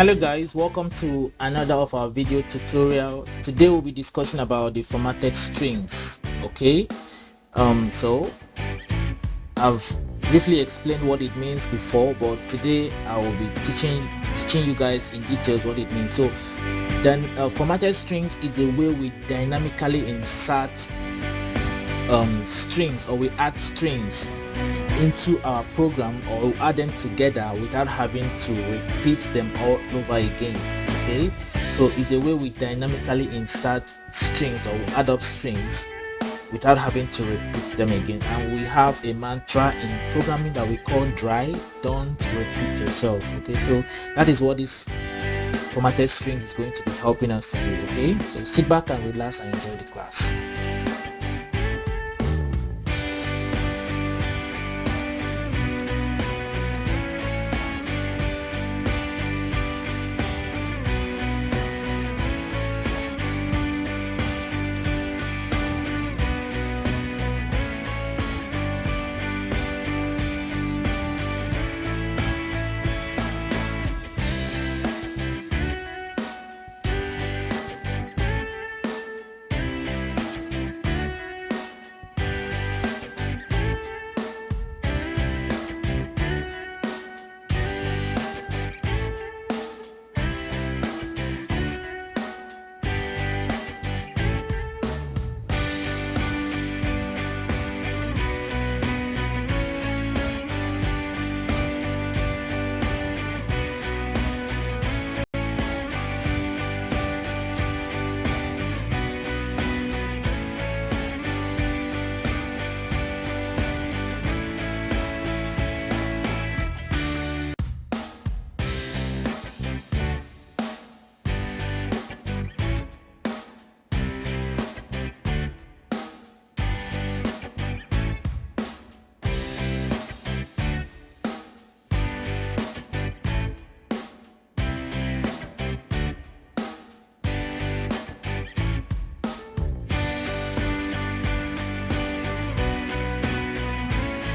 Hello guys, welcome to another of our video tutorial. Today we'll be discussing about the formatted strings. Okay, so I've briefly explained what it means before, but today I will be teaching you guys in details what it means. So then formatted strings is a way we dynamically insert strings, or we add strings into our program, or add them together without having to repeat them all over again. Okay, so it's a way we dynamically insert strings, or we add up strings without having to repeat them again. And we have a mantra in programming that we call DRY, don't repeat yourself. Okay, so that is what this formatted string is going to be helping us to do. Okay, so sit back and relax and enjoy the class.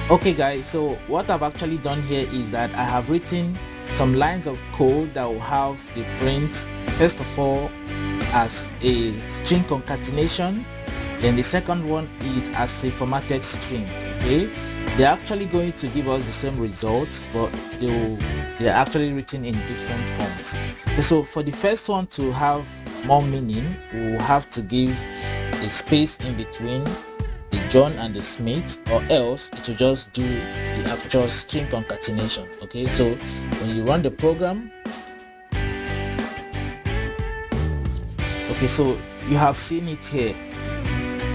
Okay guys, so what I've actually done here is that I have written some lines of code that will have the print first of all as a string concatenation, then the second one is as a formatted string. Okay, they're actually going to give us the same results, but they're actually written in different forms. So for the first one to have more meaning, we'll have to give a space in between the John and the Smith, or else it will just do the actual string concatenation. Okay, so when you run the program, okay, so you have seen it here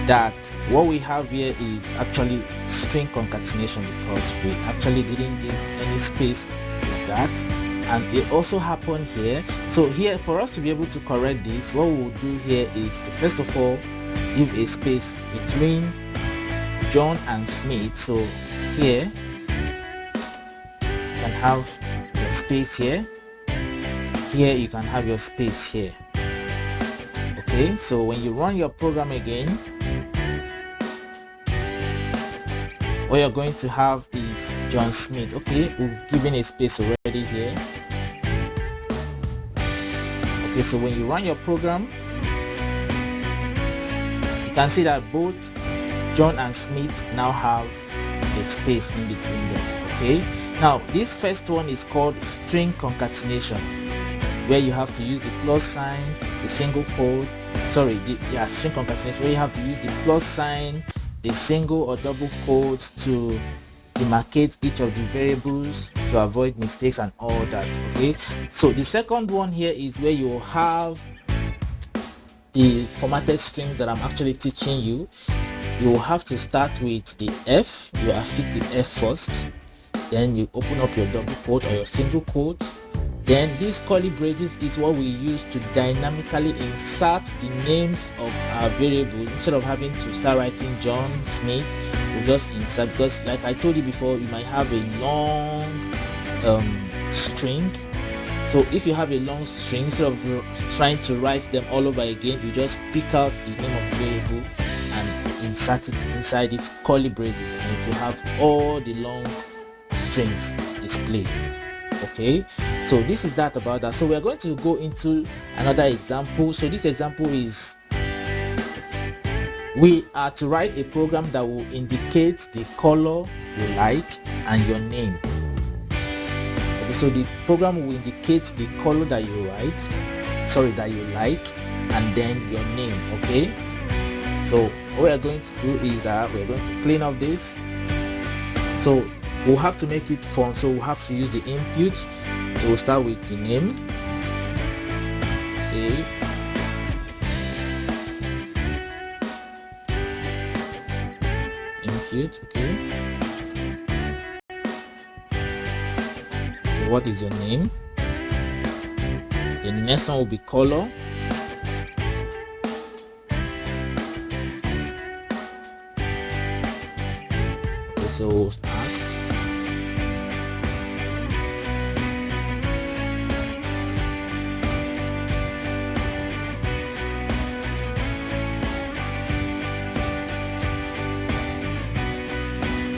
that what we have here is actually string concatenation, because we actually didn't give any space with that, and it also happened here. So here, for us to be able to correct this, what we'll do here is to first of all give a space between John and Smith. So here you can have your space here, here you can have your space here. Okay, so when you run your program again, what you're going to have is John Smith. Okay, we've given a space already here. Okay, so when you run your program, you can see that both John and Smith now have a space in between them. Okay, now this first one is called string concatenation, where you have to use the plus sign, the single quote, string concatenation, where you have to use the plus sign, the single or double quotes to demarcate each of the variables to avoid mistakes and all that. Okay, so the second one here is where you have the formatted string that I'm actually teaching you. You will have to start with the F. You affix the F first, then you open up your double quote or your single quote. Then these curly braces is what we use to dynamically insert the names of our variables. Instead of having to start writing John Smith, we'll just insert, because like I told you before, you might have a long string. So if you have a long string, instead of trying to write them all over again, you just pick out the name of the variable and insert it inside its curly braces, and it will have all the long strings displayed. Okay, so this is that about that. So we are going to go into another example. So this example is, we are to write a program that will indicate the color you like and your name. Okay, so the program will indicate the color that you like, and then your name. Okay, so what we are going to do is that we are going to clean up this. So we'll have to make it fun, so we'll have to use the input. So we'll start with the name. Say input. Okay, so what is your name? The next one will be color. Okay, so ask.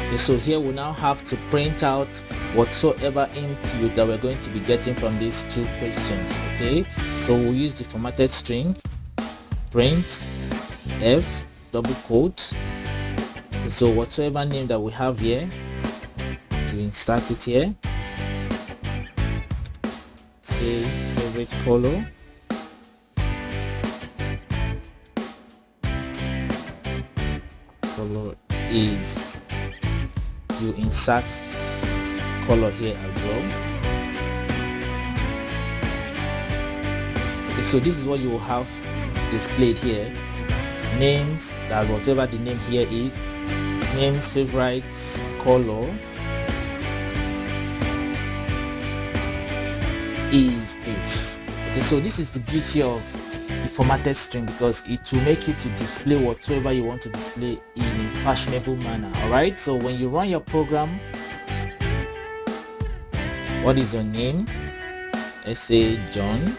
Okay, so here we now have to print out whatsoever input that we're going to be getting from these two questions. Okay, so we'll use the formatted string, print f double quote. Okay, so whatsoever name that we have here, you insert it here. Say favorite color. Color is, you insert color here as well. Okay, so this is what you will have displayed here. Names, that whatever the name here is, names, favorites, color is this. Okay, so this is the beauty of the formatted string, because it will make you to display whatsoever you want to display in a fashionable manner. All right, so when you run your program, what is your name? Let's say John.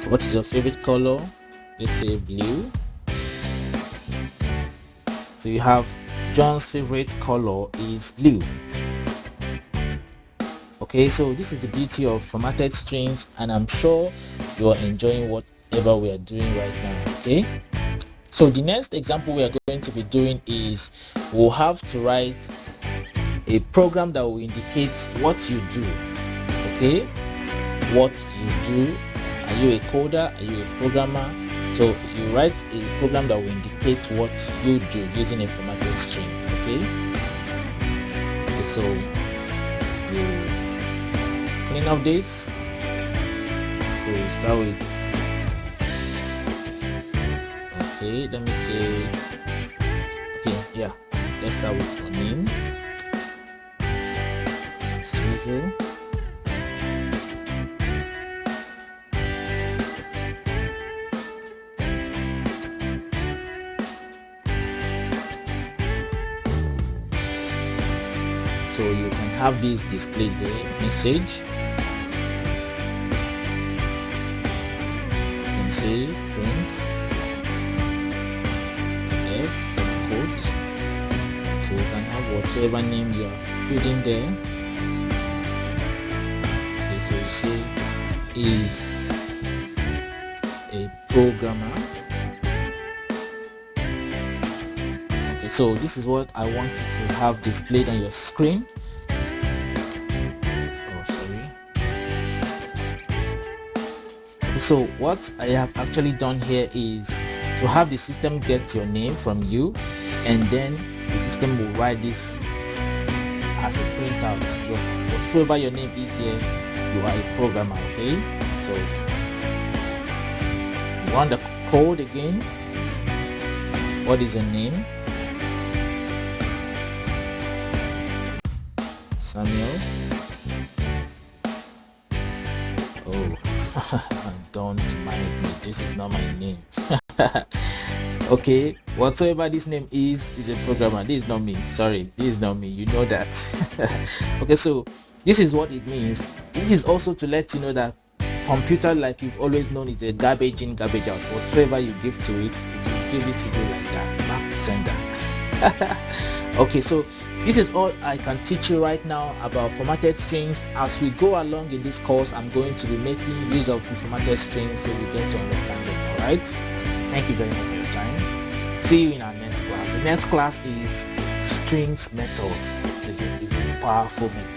What is your favorite color? Let's say blue. So you have John's favorite color is blue. Okay, so this is the beauty of formatted strings, and I'm sure you are enjoying whatever we are doing right now. Okay, so the next example we are going to be doing is, we'll have to write a program that will indicate what you do. Okay, what you do. Are you a coder? Are you a programmer? So you write a program that will indicate what you do using a formatted string. Okay, so you clean up this. So we start with, okay, let me say, okay, yeah, let's start with your name as usual. So you can have this displayed here, message. You can say print f quote. So you can have whatever name you have put in there. Okay, so you say is a programmer. So this is what I want you to have displayed on your screen. Oh, sorry. So what I have actually done here is to have the system get your name from you, and then the system will write this as a printout. Whatsoever your name is here, you are a programmer. Okay, so run the code again. What is your name? Samuel. Oh, don't mind me. This is not my name. Okay, whatsoever this name is a programmer. This is not me. Sorry, this is not me. You know that. Okay, so this is what it means. This is also to let you know that computer, like you've always known, is a garbage in, garbage out. Whatsoever you give to it, it will give it to you like that. Back to sender. Okay, so this is all I can teach you right now about formatted strings. As we go along in this course, I'm going to be making use of the formatted strings so you get to understand them. All right, thank you very much for your time. See you in our next class. The next class is strings method. It's a powerful method.